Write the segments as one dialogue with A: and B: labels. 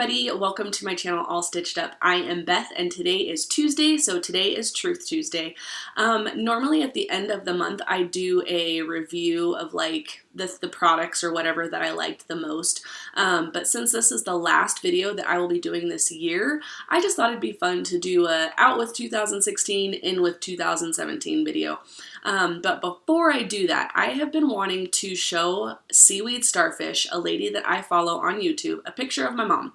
A: everybody, welcome to my channel All Stitched Up. I am Beth and today is Tuesday, so today is Truth Tuesday. Normally at the end of the month I do a review of like the products or whatever that I liked the most, but since this is the last video that I will be doing this year, I just thought it'd be fun to do a out with 2016, in with 2017 video. But before I do that, I have been wanting to show Seaweed Starfish, a lady that I follow on YouTube, a picture of my mom.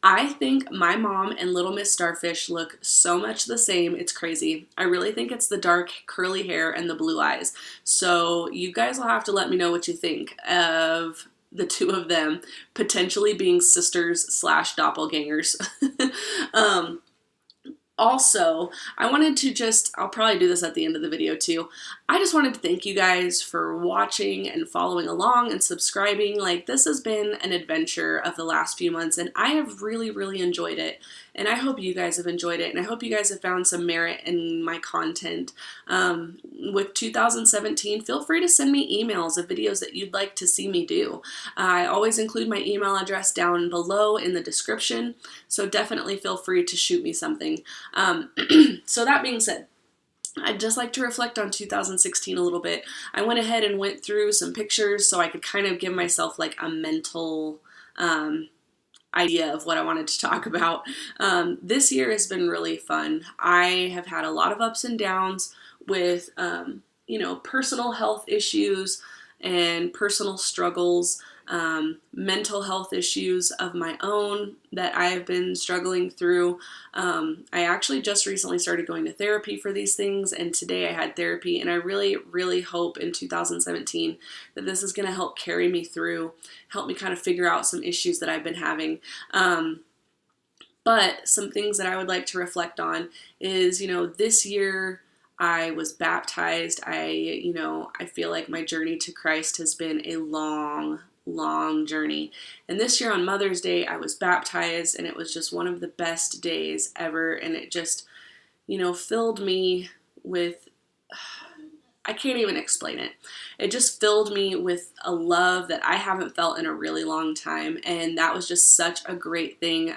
A: I think my mom and Little Miss Starfish look so much the same, it's crazy. I really think it's the dark curly hair and the blue eyes. So you guys will have to let me know what you think of the two of them potentially being sisters slash doppelgangers. Also, I wanted to I'll probably do this at the end of the video too. I just wanted to thank you guys for watching and following along and subscribing. Like, this has been an adventure of the last few months and I have really enjoyed it. And I hope you guys have enjoyed it and I hope you guys have found some merit in my content. With 2017, feel free to send me emails of videos that you'd like to see me do. I always include my email address down below in the description, so definitely feel free to shoot me something. So that being said, I'd just like to reflect on 2016 a little bit. I went ahead and went through some pictures so I could kind of give myself like a mental idea of what I wanted to talk about. This year has been really fun. I have had a lot of ups and downs with, you know, personal health issues and personal struggles, mental health issues of my own that I have been struggling through. I actually just recently started going to therapy for these things, and today I had therapy, and I really hope in 2017 that this is going to help carry me through, help me kind of figure out some issues that I've been having. But some things that I would like to reflect on is, you know, this year I was baptized. I feel like my journey to Christ has been a long journey. And this year on Mother's Day, I was baptized and it was just one of the best days ever. And it just, you know, filled me with, I can't even explain it. It just filled me with a love that I haven't felt in a really long time, and that was just such a great thing.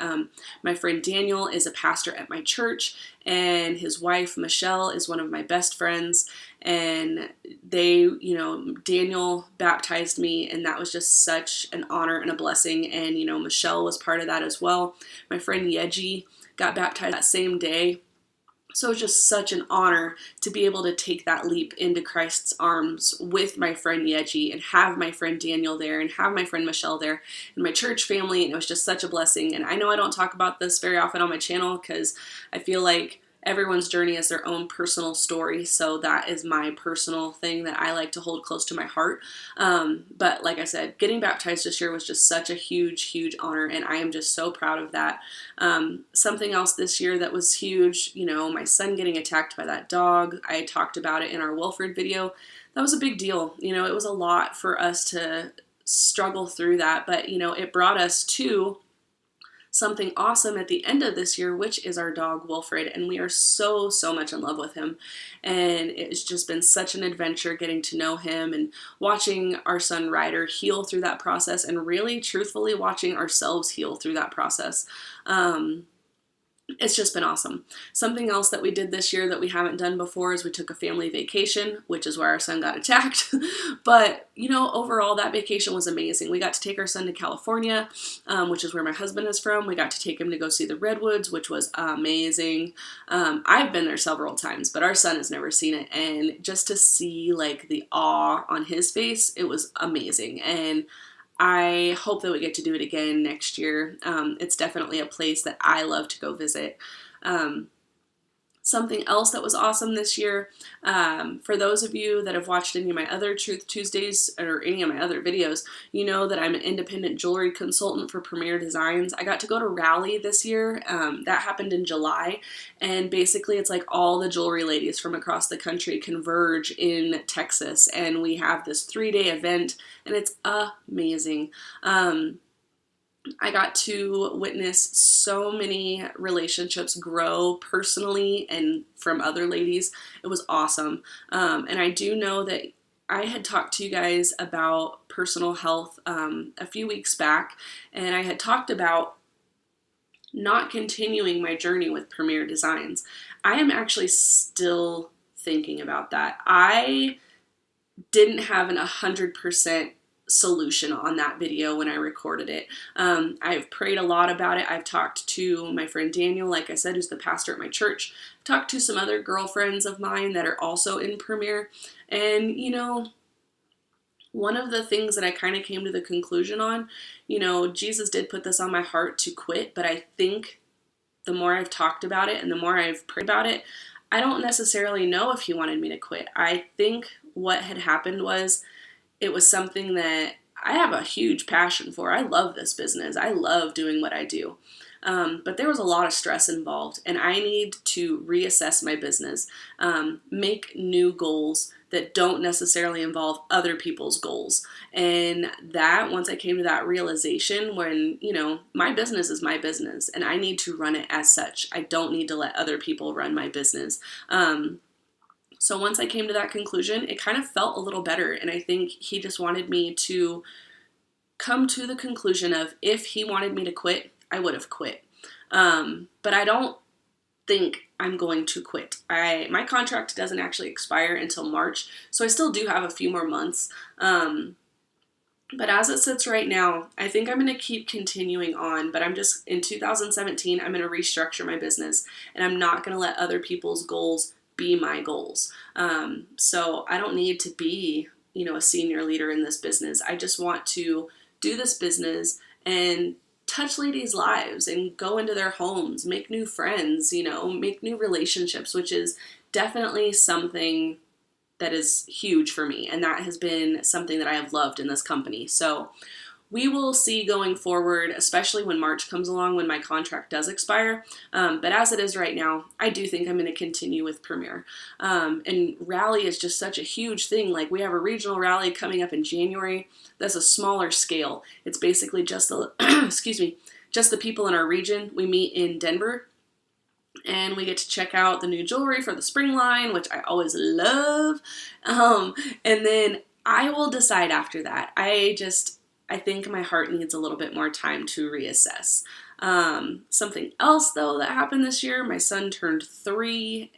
A: My friend Daniel is a pastor at my church, and his wife Michelle is one of my best friends, and they, you know, Daniel baptized me, and that was just such an honor and a blessing, and, you know, Michelle was part of that as well. My friend Yeji got baptized that same day. So it's just such an honor to be able to take that leap into Christ's arms with my friend Yeji and have my friend Daniel there and have my friend Michelle there and my church family, and it was just such a blessing. And I know I don't talk about this very often on my channel because I feel like everyone's journey is their own personal story, so that is my personal thing that I like to hold close to my heart. But like I said, getting baptized this year was just such a huge honor, and I am just so proud of that. Something else this year that was huge, you know, my son getting attacked by that dog. I talked about it in our Wilfred video. That was a big deal. You know, it was a lot for us to struggle through that, but, you know, it brought us to something awesome at the end of this year, which is our dog Wilfred, and we are so much in love with him, and it's just been such an adventure getting to know him and watching our son Ryder heal through that process, and really truthfully watching ourselves heal through that process. It's just been awesome. Something else that we did this year that we haven't done before is we took a family vacation, which is where our son got attacked. But, you know, overall that vacation was amazing. We got to take our son to California, which is where my husband is from. We got to take him to go see the redwoods, which was amazing. I've been there several times, but our son has never seen it. And just to see like the awe on his face, it was amazing. And I hope that we get to do it again next year. It's definitely a place that I love to go visit. Something else that was awesome this year, for those of you that have watched any of my other Truth Tuesdays or any of my other videos, you know that I'm an independent jewelry consultant for Premier Designs. I got to go to Raleigh this year. That happened in July, and basically it's like all the jewelry ladies from across the country converge in Texas, and we have this 3-day event, and it's amazing. I got to witness so many relationships grow personally and from other ladies. It was awesome. And I do know that I had talked to you guys about personal health a few weeks back, and I had talked about not continuing my journey with Premier Designs. I am actually still thinking about that. I didn't have an 100% solution on that video when I recorded it. I've prayed a lot about it. I've talked to my friend Daniel, like I said, who's the pastor at my church. I've talked to some other girlfriends of mine that are also in Premier. And, one of the things that I kind of came to the conclusion on, Jesus did put this on my heart to quit, but I think the more I've talked about it and the more I've prayed about it, I don't necessarily know if he wanted me to quit. I think what had happened was it was something that I have a huge passion for. I love this business. I love doing what I do. But there was a lot of stress involved, and I need to reassess my business, make new goals that don't necessarily involve other people's goals. And that, once I came to that realization, when, my business is my business, and I need to run it as such. I don't need to let other people run my business. So once I came to that conclusion, it kind of felt a little better, and I think he just wanted me to come to the conclusion of, if he wanted me to quit, I would have quit. But I don't think I'm going to quit. My contract doesn't actually expire until March, so I still do have a few more months. But as it sits right now, I think I'm going to keep continuing on, but in 2017, I'm going to restructure my business, and I'm not going to let other people's goals be my goals. So I don't need to be, a senior leader in this business. I just want to do this business and touch ladies' lives and go into their homes, make new friends, make new relationships, which is definitely something that is huge for me. And that has been something that I have loved in this company. So we will see going forward, especially when March comes along, when my contract does expire. But as it is right now, I do think I'm going to continue with Premier. And rally is just such a huge thing. Like, we have a regional rally coming up in January. That's a smaller scale. It's basically just the, just the people in our region. We meet in Denver, and we get to check out the new jewelry for the spring line, which I always love. And then I will decide after that. I think my heart needs a little bit more time to reassess. Something else, though, that happened this year, my son turned 3.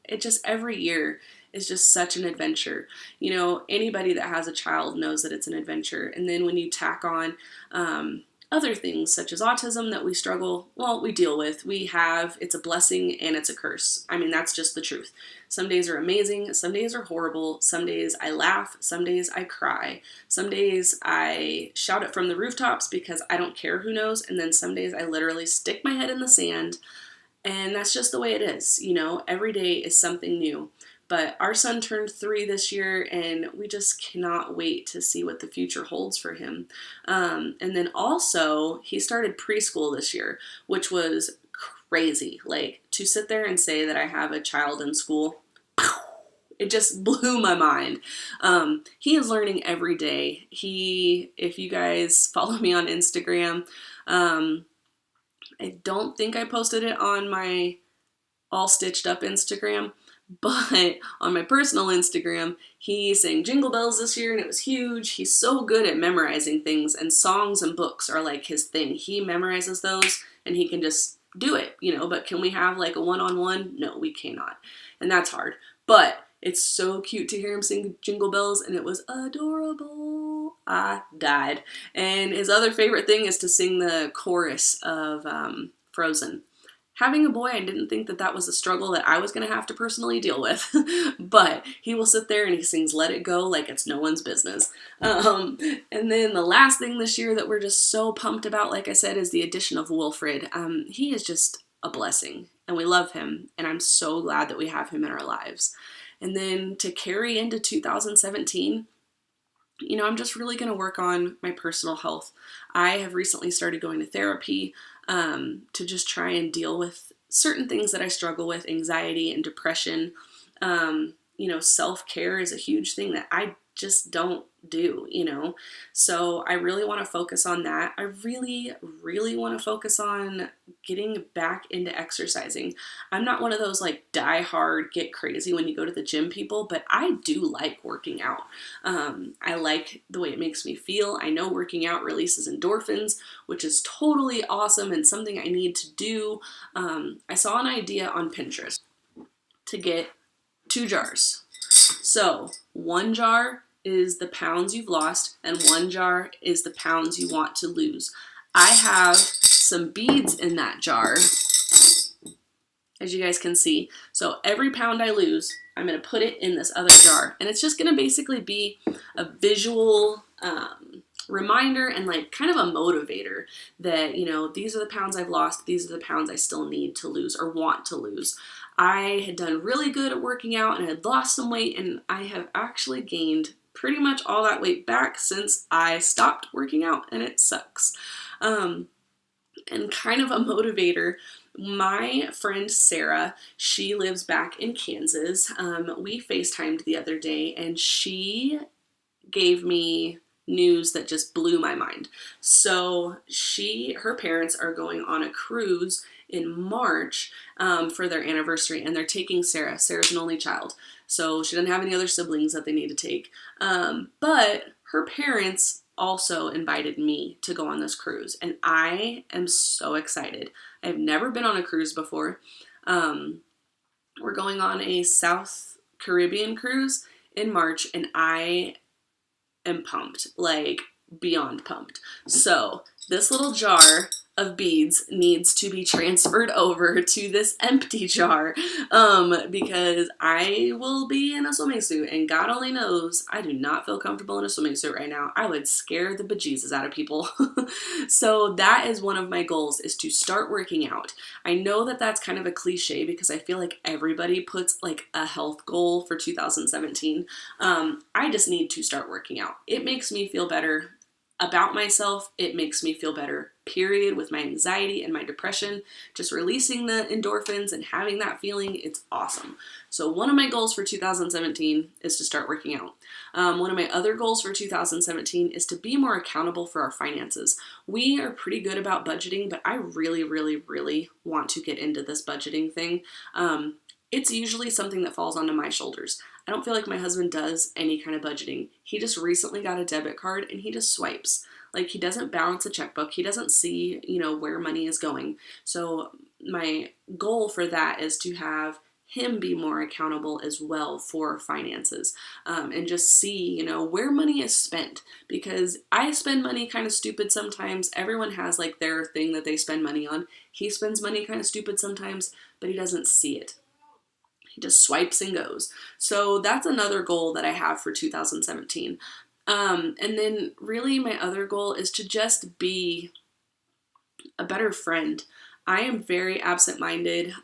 A: It just, every year is just such an adventure. Anybody that has a child knows that it's an adventure. And then when you tack on other things such as autism that we deal with, it's a blessing and it's a curse. I mean, that's just the truth. Some days are amazing, some days are horrible, some days I laugh, some days I cry, some days I shout it from the rooftops because I don't care who knows, and then some days I literally stick my head in the sand, and that's just the way it is. Every day is something new. But our son turned 3 this year, and we just cannot wait to see what the future holds for him. And then also, he started preschool this year, which was crazy. Like, to sit there and say that I have a child in school, it just blew my mind. He is learning every day. If you guys follow me on Instagram, I don't think I posted it on my All Stitched Up Instagram, but on my personal Instagram, he sang Jingle Bells this year, and it was huge. He's so good at memorizing things, and songs and books are like his thing. He memorizes those, and he can just do it, but can we have like a one-on-one? No, we cannot. And that's hard. But it's so cute to hear him sing Jingle Bells, and it was adorable. I died. And his other favorite thing is to sing the chorus of Frozen. Having a boy, I didn't think that was a struggle that I was going to have to personally deal with, but he will sit there and he sings Let It Go like it's no one's business. And then the last thing this year that we're just so pumped about, like I said, is the addition of Wilfred. He is just a blessing, and we love him, and I'm so glad that we have him in our lives. And then to carry into 2017, I'm just really going to work on my personal health. I have recently started going to therapy to just try and deal with certain things that I struggle with, anxiety and depression. Self-care is a huge thing that I just don't do, you know? So I really want to focus on that. I really, really want to focus on getting back into exercising. I'm not one of those like die hard, get crazy when you go to the gym people, but I do like working out. I like the way it makes me feel. I know working out releases endorphins, which is totally awesome and something I need to do. I saw an idea on Pinterest to get 2 jars. So 1 jar is the pounds you've lost, and 1 jar is the pounds you want to lose. I have some beads in that jar, as you guys can see. So every pound I lose, I'm going to put it in this other jar. And it's just going to basically be a visual reminder and like kind of a motivator that, you know, these are the pounds I've lost. These are the pounds I still need to lose or want to lose. I had done really good at working out and had lost some weight, and I have actually gained pretty much all that weight back since I stopped working out, and it sucks. And kind of a motivator, my friend Sarah, she lives back in Kansas. We FaceTimed the other day, and she gave me news that just blew my mind. So her parents are going on a cruise in March for their anniversary, and they're taking Sarah. Sarah's an only child, so she doesn't have any other siblings that they need to take. But her parents also invited me to go on this cruise, and I am so excited. I've never been on a cruise before. We're going on a South Caribbean cruise in March, and I am pumped, like beyond pumped. So this little jar of beads needs to be transferred over to this empty jar because I will be in a swimming suit, and God only knows I do not feel comfortable in a swimming suit right now. I would scare the bejesus out of people. So that is one of my goals, is to start working out. I know that that's kind of a cliche because I feel like everybody puts like a health goal for 2017. I just need to start working out. It makes me feel better about myself. It makes me feel better, period, with my anxiety and my depression. Just releasing the endorphins and having that feeling, it's awesome. So one of my goals for 2017 is to start working out. One of my other goals for 2017 is to be more accountable for our finances. We are pretty good about budgeting, but I really, really, really want to get into this budgeting thing. It's usually something that falls onto my shoulders. I don't feel like my husband does any kind of budgeting. He just recently got a debit card and he just swipes. Like, he doesn't balance a checkbook. He doesn't see, you know, where money is going. So my goal for that is to have him be more accountable as well for finances, and just see, you know, where money is spent, because I spend money kind of stupid sometimes. Everyone has like their thing that they spend money on. He spends money kind of stupid sometimes, but he doesn't see it. He just swipes and goes. So that's another goal that I have for 2017. And then really my other goal is to just be a better friend. I am very absent-minded,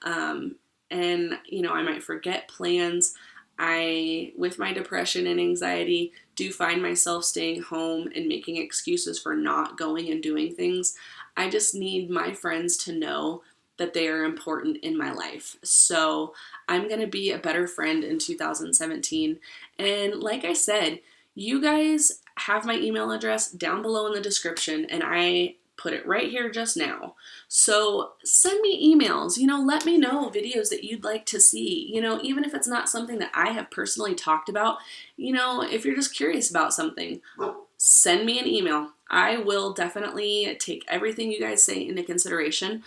A: and, you know, I might forget plans. With my depression and anxiety, do find myself staying home and making excuses for not going and doing things. I just need my friends to know that they are important in my life. So I'm going to be a better friend in 2017. And like I said, you guys have my email address down below in the description, and I put it right here just now. So send me emails, you know, let me know videos that you'd like to see, you know, even if it's not something that I have personally talked about, you know, if you're just curious about something, send me an email. I will definitely take everything you guys say into consideration.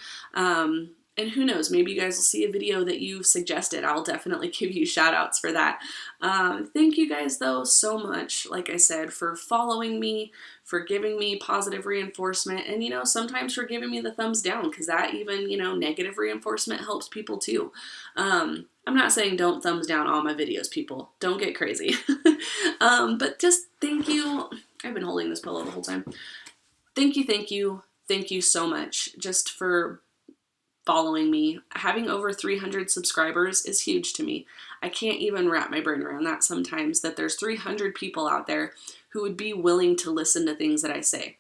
A: And who knows, maybe you guys will see a video that you've suggested. I'll definitely give you shout outs for that. Thank you guys though so much, like I said, for following me, for giving me positive reinforcement, and, you know, sometimes for giving me the thumbs down, because that even, you know, negative reinforcement helps people too. I'm not saying don't thumbs down all my videos, people. Don't get crazy. But just thank you. I've been holding this pillow the whole time. Thank you so much just for following me. Having over 300 subscribers is huge to me. I can't even wrap my brain around that sometimes, that there's 300 people out there who would be willing to listen to things that I say.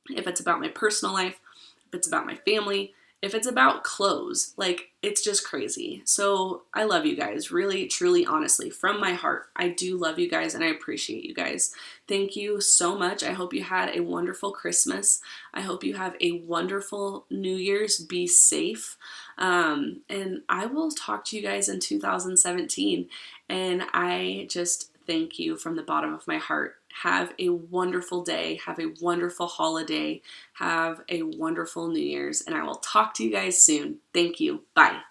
A: If it's about my personal life, if it's about my family, if it's about clothes, like it's just crazy. So I love you guys, really, truly, honestly, from my heart. I do love you guys and I appreciate you guys. Thank you so much. I hope you had a wonderful Christmas. I hope you have a wonderful New Year's. Be safe. And I will talk to you guys in 2017. And I just thank you from the bottom of my heart. Have a wonderful day. Have a wonderful holiday. Have a wonderful New Year's. And I will talk to you guys soon. Thank you. Bye.